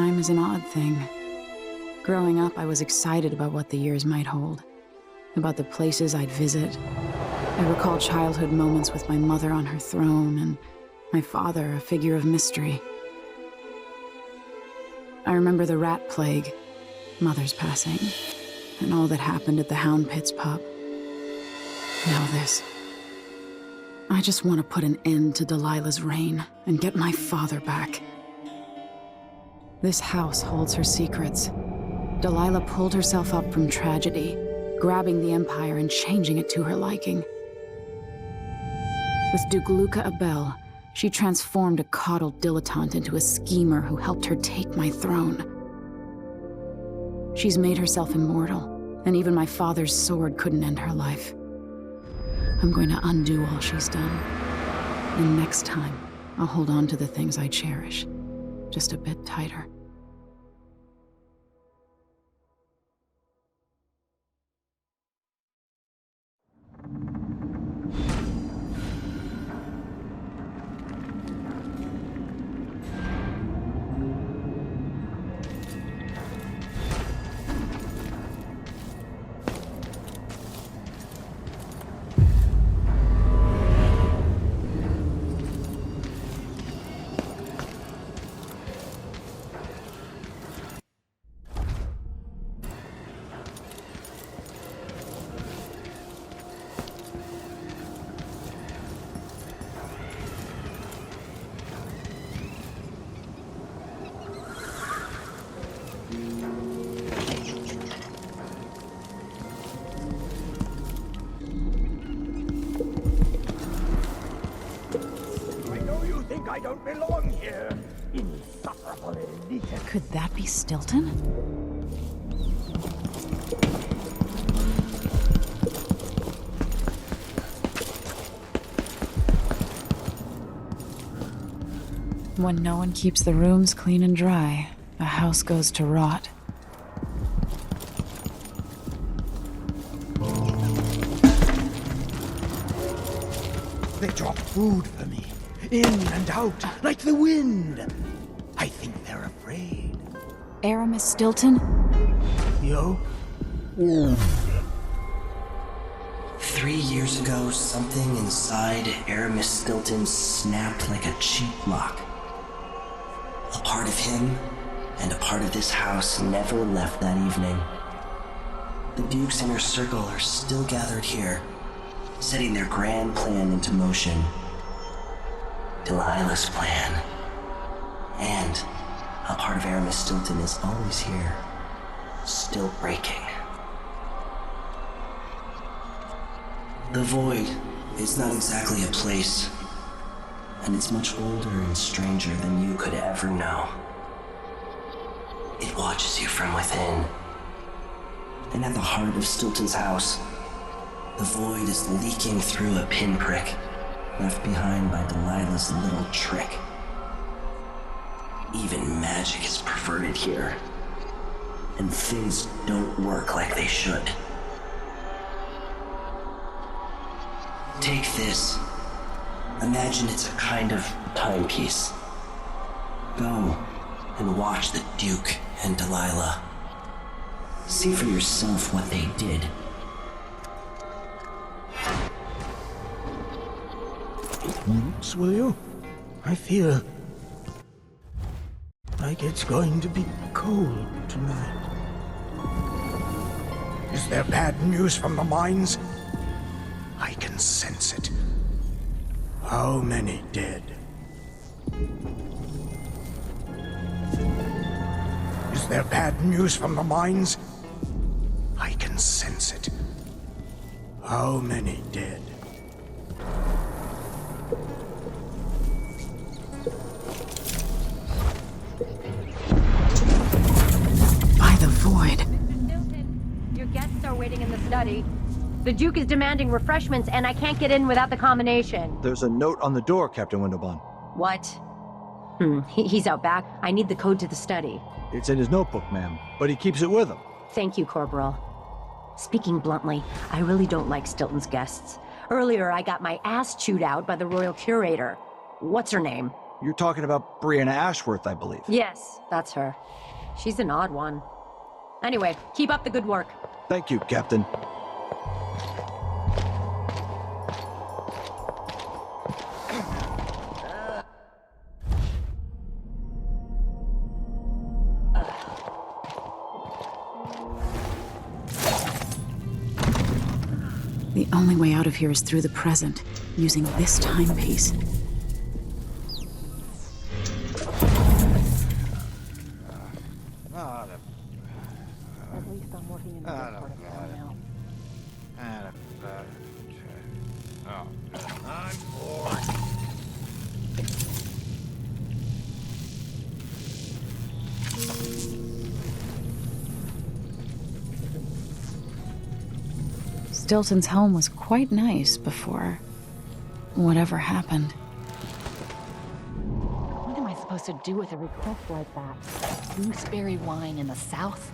Time is an odd thing. Growing up, I was excited about what the years might hold, about the places I'd visit. I recall childhood moments with my mother on her throne, and my father, a figure of mystery. I remember the rat plague, Mother's passing, and all that happened at the Hound Pit's pub. Now this. I just want to put an end to Delilah's reign and get my father back. This house holds her secrets. Delilah pulled herself up from tragedy, grabbing the Empire and changing it to her liking. With Duke Luca Abel, she transformed a coddled dilettante into a schemer who helped her take my throne. She's made herself immortal, and even my father's sword couldn't end her life. I'm going to undo all she's done. And next time, I'll hold on to the things I cherish, just a bit tighter. I don't belong here. Insufferable elite. Could that be Stilton? When no one keeps the rooms clean and dry, a house goes to rot. They drop food for me. In and out, like the wind. I think they're afraid. Aramis Stilton? Yo? 3 years ago, something inside Aramis Stilton snapped like a cheap lock. A part of him and a part of this house never left that evening. The Duke's inner circle are still gathered here, setting their grand plan into motion. Delilah's plan. And a part of Aramis Stilton is always here, still breaking. The Void is not exactly a place, and it's much older and stranger than you could ever know. It watches you from within. And at the heart of Stilton's house, the Void is leaking through a pinprick left behind by Delilah's little trick. Even magic is perverted here, and things don't work like they should. Take this. Imagine it's a kind of timepiece. Go and watch the Duke and Delilah. See for yourself what they did. Once, will you? I feel like it's going to be cold tonight. Is there bad news from the mines? I can sense it. How many dead? Is there bad news from the mines? I can sense it. How many dead? By the Void. Mr. Stilton, your guests are waiting in the study. The Duke is demanding refreshments, and I can't get in without the combination. There's a note on the door, Captain Windelbaum. What? He's out back. I need the code to the study. It's in his notebook, ma'am, but he keeps it with him. Thank you, Corporal. Speaking bluntly, I really don't like Stilton's guests. Earlier, I got my ass chewed out by the Royal Curator. What's her name? You're talking about Brianna Ashworth, I believe. Yes, that's her. She's an odd one. Anyway, keep up the good work. Thank you, Captain. The only way out of here is through the present, using this timepiece. At least I'm working in the good part of town now. I'm bored. Stilton's home was quite nice before whatever happened. What am I supposed to do with a request like that? Gooseberry wine in the South?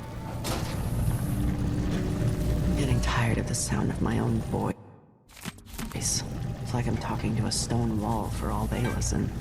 I'm getting tired of the sound of my own voice. It's like I'm talking to a stone wall for all they listen.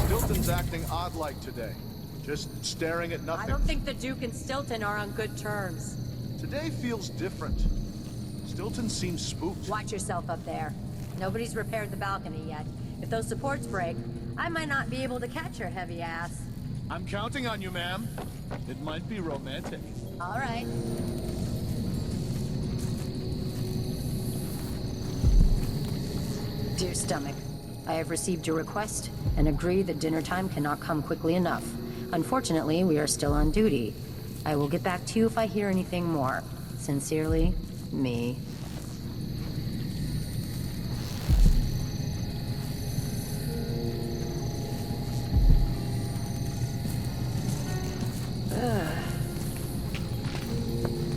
Stilton's acting odd-like today. Just staring at I nothing. don't think the Duke and Stilton are on good terms. Today feels different. Stilton seems spooked. Watch yourself up there. Nobody's repaired the balcony yet. If those supports break, I might not be able to catch your heavy ass. I'm counting on you, ma'am. It might be romantic. All right. Dear Stomach, I have received your request and agree that dinner time cannot come quickly enough. Unfortunately, we are still on duty. I will get back to you if I hear anything more. Sincerely, me.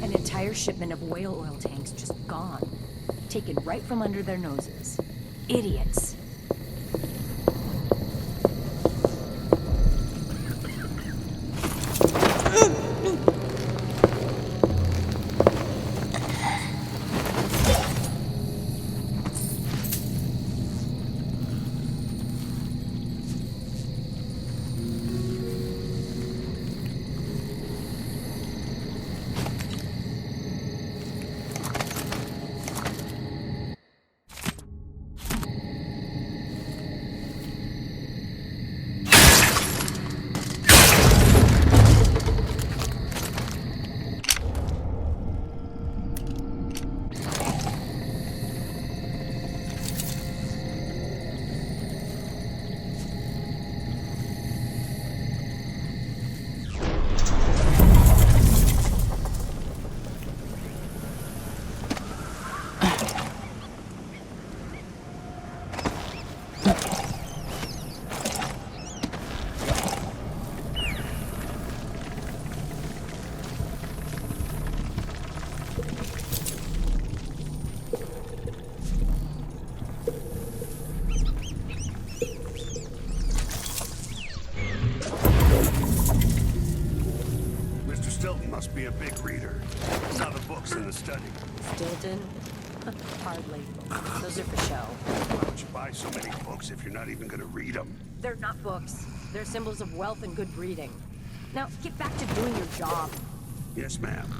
An entire shipment of whale oil tanks just gone. Taken right from under their noses. Idiots. Must be a big reader. Saw the books in the study. Stilton? Hardly. Those are for show. Why would you buy so many books if you're not even gonna read them? They're not books. They're symbols of wealth and good breeding. Now, get back to doing your job. Yes, ma'am.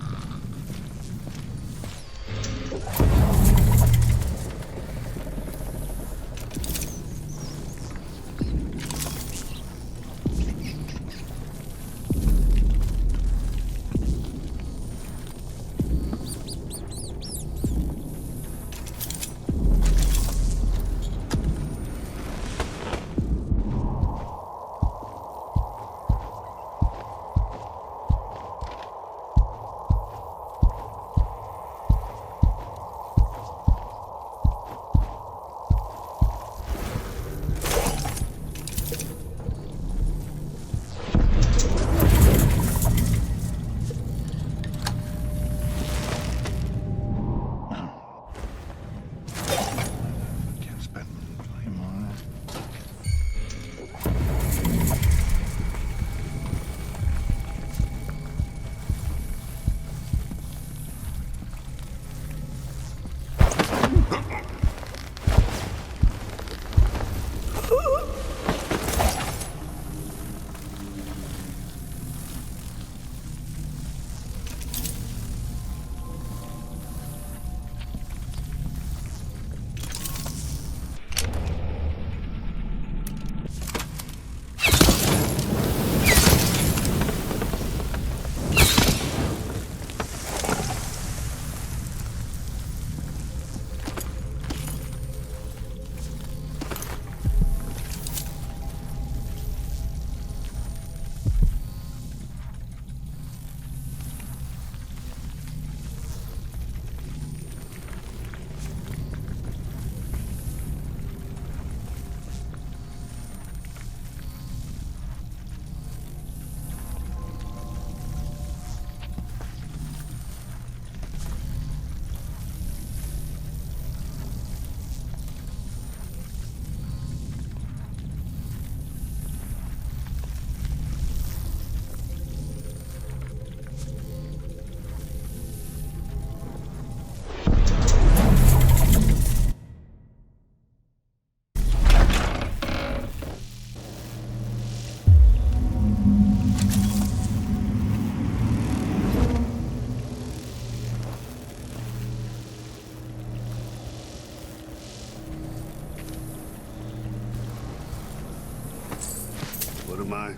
am I?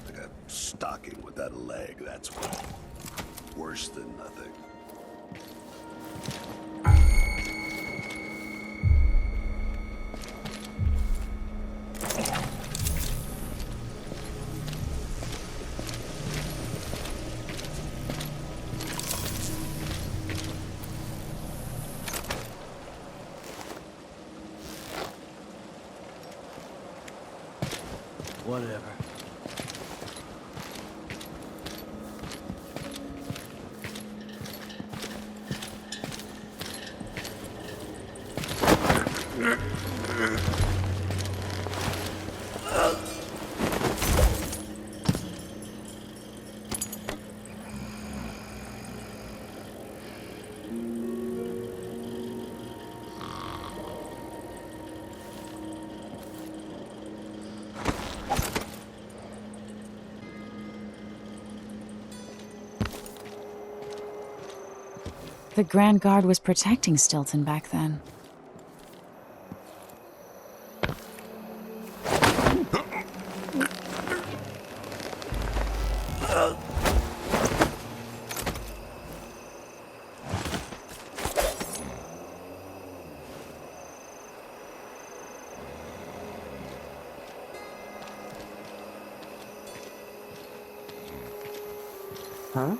Like a stocking without a leg, that's what. Worse than nothing. Whatever. The Grand Guard was protecting Stilton back then. Huh?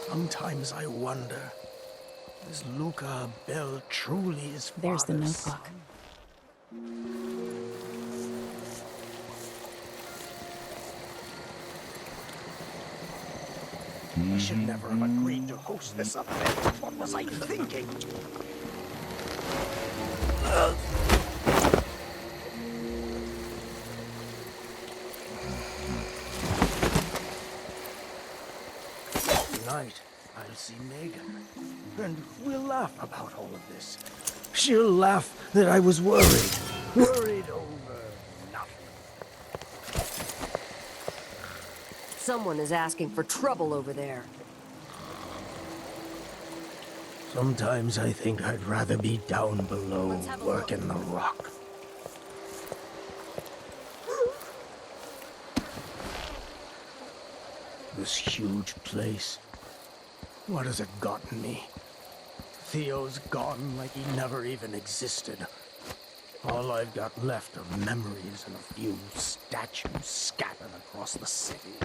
Sometimes I wonder, is Luca Bell truly his father's There's the notebook. son? I should never have agreed to host this event. What was I thinking? Tonight, I'll see Megan, and we'll laugh about all of this. She'll laugh that I was worried. Worried over nothing. Someone is asking for trouble over there. Sometimes I think I'd rather be down below working the rock. This huge place. What has it gotten me? Theo's gone like he never even existed. All I've got left are memories and a few statues scattered across the city.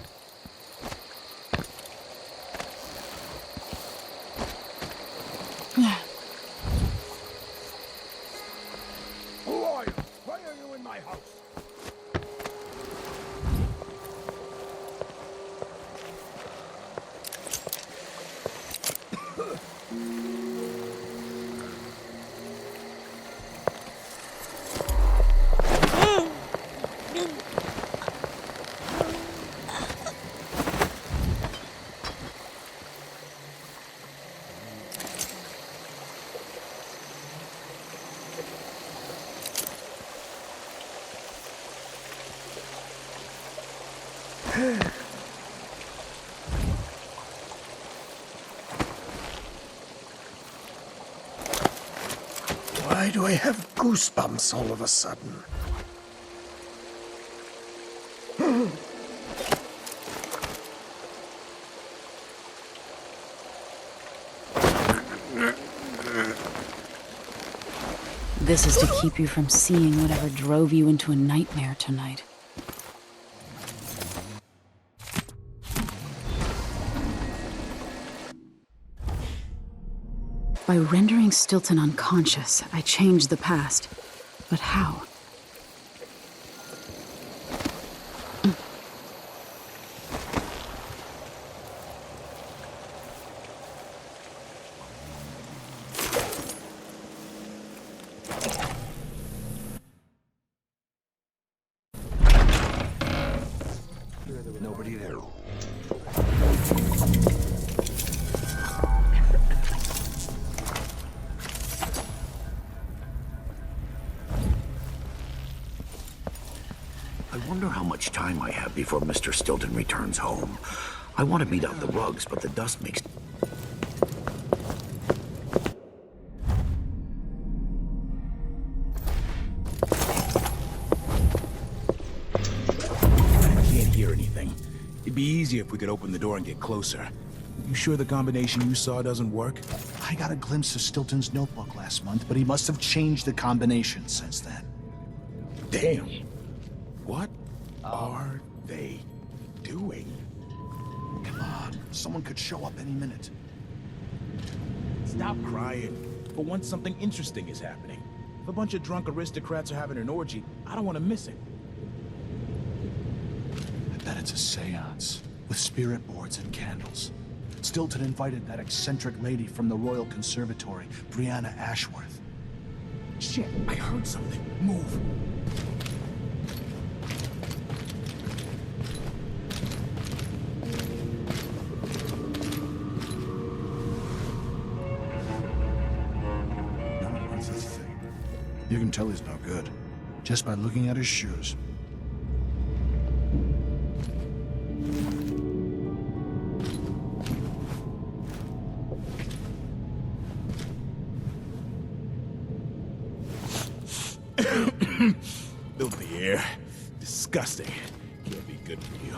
Who are you? Why are you in my house? Why do I have goosebumps all of a sudden? This is to keep you from seeing whatever drove you into a nightmare tonight. By rendering Stilton unconscious, I changed the past. But how? Nobody there. I wonder how much time I have before Mr. Stilton returns home. I want to beat out the rugs, but the dust makes... I can't hear anything. It'd be easier if we could open the door and get closer. You sure the combination you saw doesn't work? I got a glimpse of Stilton's notebook last month, but he must have changed the combination since then. Damn. What are they doing? Come on, someone could show up any minute. Stop crying. For once, something interesting is happening. If a bunch of drunk aristocrats are having an orgy, I don't want to miss it. I bet it's a seance, with spirit boards and candles. Stilton invited that eccentric lady from the Royal Conservatory, Brianna Ashworth. Shit, I heard something. Move. Not worth a thing. You can tell he's no good, just by looking at his shoes. Filthy air. Disgusting. Can't be good for you.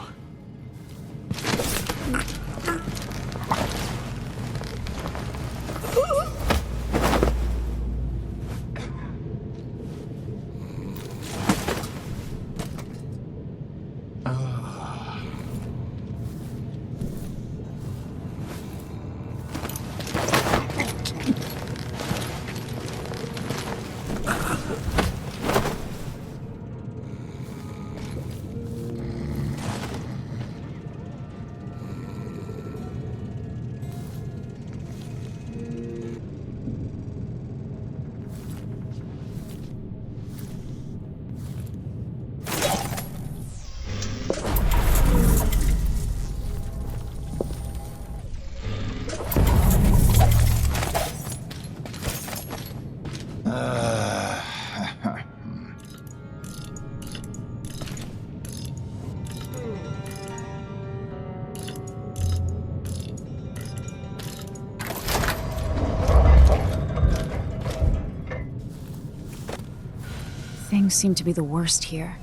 Things seem to be the worst here.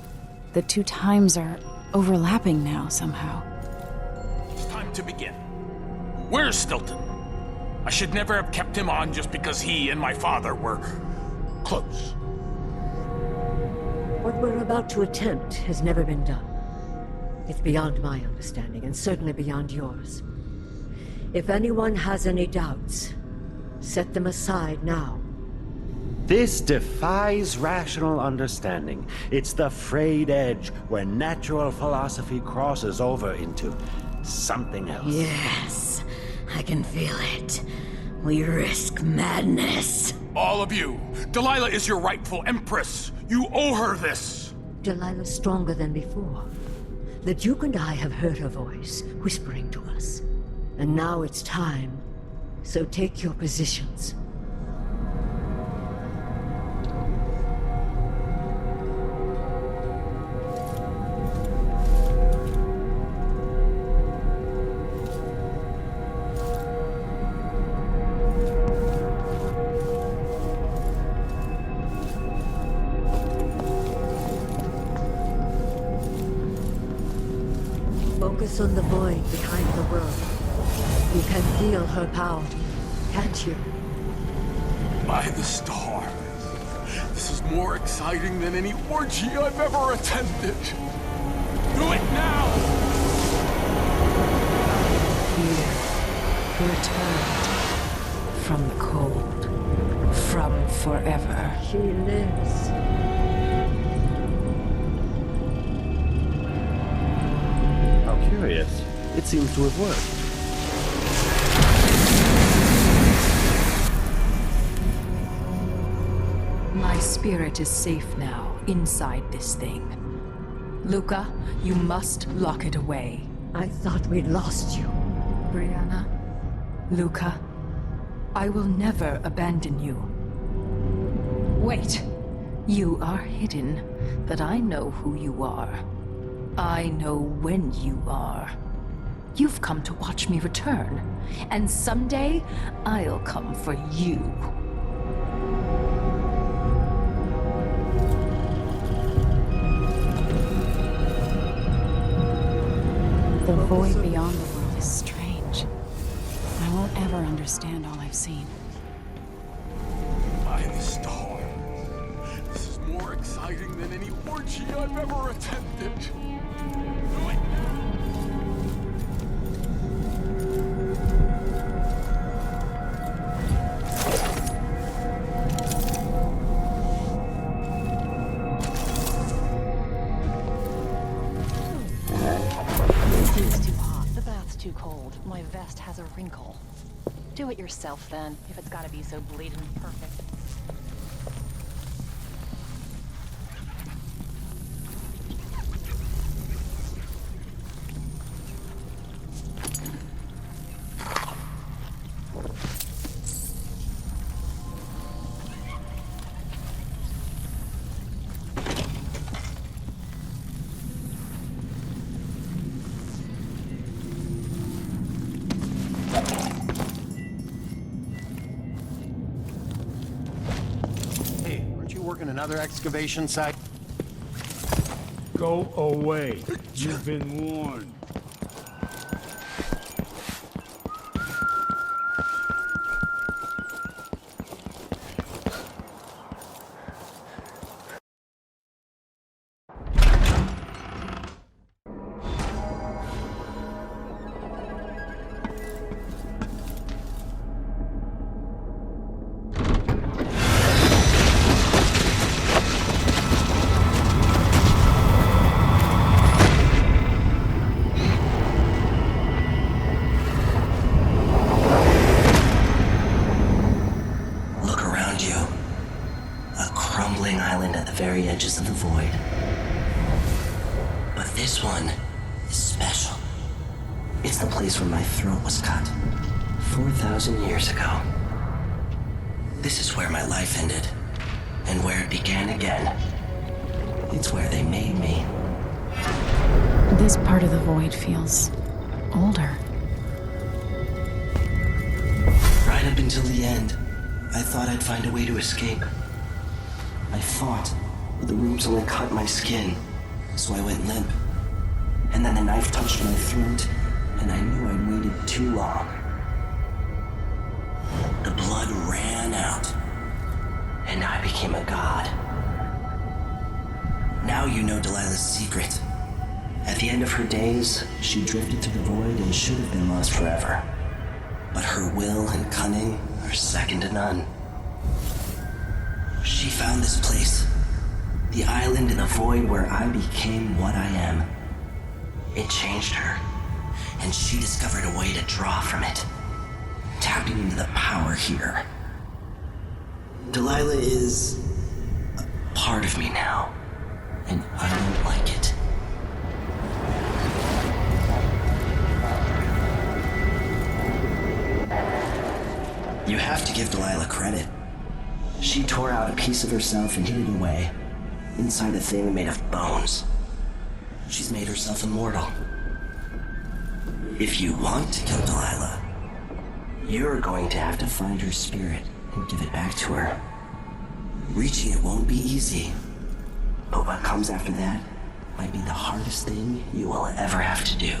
The two times are overlapping now somehow. Time to begin. Where's Stilton? I should never have kept him on just because he and my father were close. What we're about to attempt has never been done. It's beyond my understanding, and certainly beyond yours. If anyone has any doubts, set them aside now. This defies rational understanding. It's the frayed edge where natural philosophy crosses over into something else. Yes, I can feel it. We risk madness. All of you, Delilah is your rightful Empress. You owe her this. Delilah's stronger than before. The Duke and I have heard her voice, whispering to us. And now it's time. So take your positions. Focus on the void behind the world. You can feel her power, can't you? By the stars. This is more exciting than any orgy I've ever attended. Do it now! Here, returned from the cold, from forever. She lives. How curious. It seems to have worked. My spirit is safe now, inside this thing. Luca, you must lock it away. I thought we'd lost you. Brianna, Luca, I will never abandon you. Wait! You are hidden, but I know who you are. I know when you are. You've come to watch me return, and someday I'll come for you. The void beyond the world is strange. I won't ever understand all I've seen. By the stars. This is more exciting than any orgy I've ever attended. Do it now! Too cold. My vest has a wrinkle. Do it yourself then, if it's gotta be so bleeding perfect. Another excavation site? Go away. You've been warned. very edges of the void. But this one is special. It's the place where my throat was cut 4,000 years ago. This is where my life ended, and where it began again. It's where they made me. This part of the void feels older. Right up until the end, I thought I'd find a way to escape. I fought, but the rooms only cut my skin, so I went limp. And then the knife touched my throat, and I knew I'd waited too long. The blood ran out, and I became a god. Now you know Delilah's secret. At the end of her days, she drifted through the void and should have been lost forever. But her will and cunning are second to none. She found this place, the island in the void where I became what I am. It changed her, and she discovered a way to draw from it, tapping into the power here. Delilah is a part of me now, and I don't like it. You have to give Delilah credit. She tore out a piece of herself and hid it away, inside a thing made of bones. She's made herself immortal. If you want to kill Delilah, you're going to have to find her spirit and give it back to her. Reaching it won't be easy, but what comes after that might be the hardest thing you will ever have to do.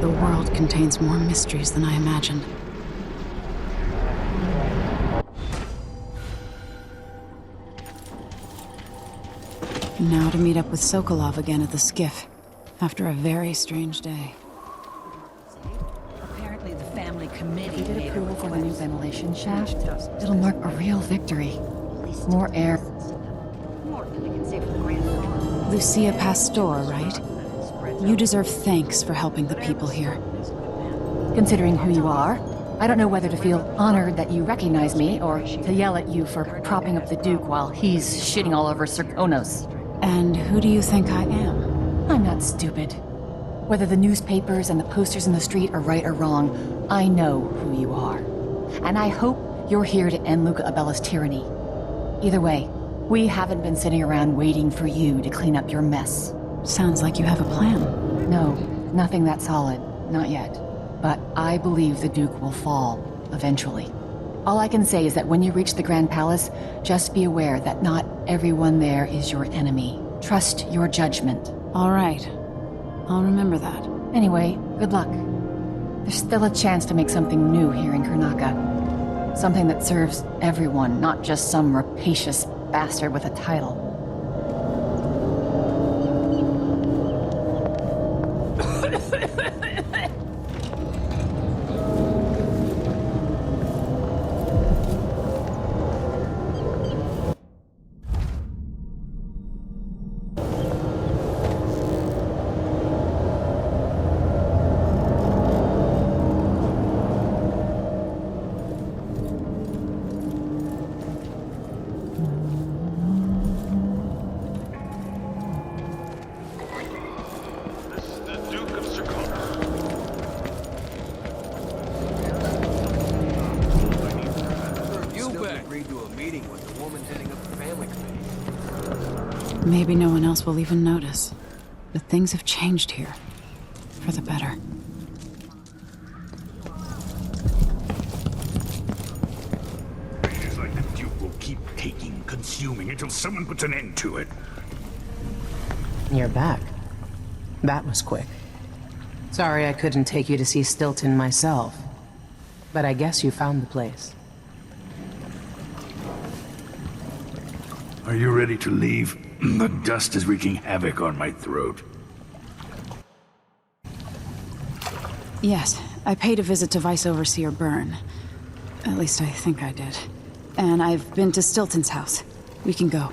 The world contains more mysteries than I imagined. Now to meet up with Sokolov again at the skiff, after a very strange day. Apparently the family committee did approval for the new ventilation shaft. It'll mark a real victory. More air. More than I can say for the Grand Floor. Lucia Pastor, right? You deserve thanks for helping the people here. Considering who you are, I don't know whether to feel honored that you recognize me or to yell at you for propping up the Duke while he's shitting all over Serkonos. And who do you think I am? I'm not stupid. Whether the newspapers and the posters in the street are right or wrong, I know who you are. And I hope you're here to end Luca Abella's tyranny. Either way, we haven't been sitting around waiting for you to clean up your mess. Sounds like you have a plan. No, nothing that solid. Not yet. But I believe the Duke will fall, eventually. All I can say is that when you reach the Grand Palace, just be aware that not everyone there is your enemy. Trust your judgment. All right. I'll remember that. Anyway, good luck. There's still a chance to make something new here in Kernaka. Something that serves everyone, not just some rapacious bastard with a title. Maybe no one else will even notice. But things have changed here. For the better. It's like the Duke will keep taking, consuming, until someone puts an end to it. You're back. That was quick. Sorry I couldn't take you to see Stilton myself. But I guess you found the place. Are you ready to leave? The dust is wreaking havoc on my throat. Yes, I paid a visit to Vice Overseer Byrne. At least I think I did. And I've been to Stilton's house. We can go.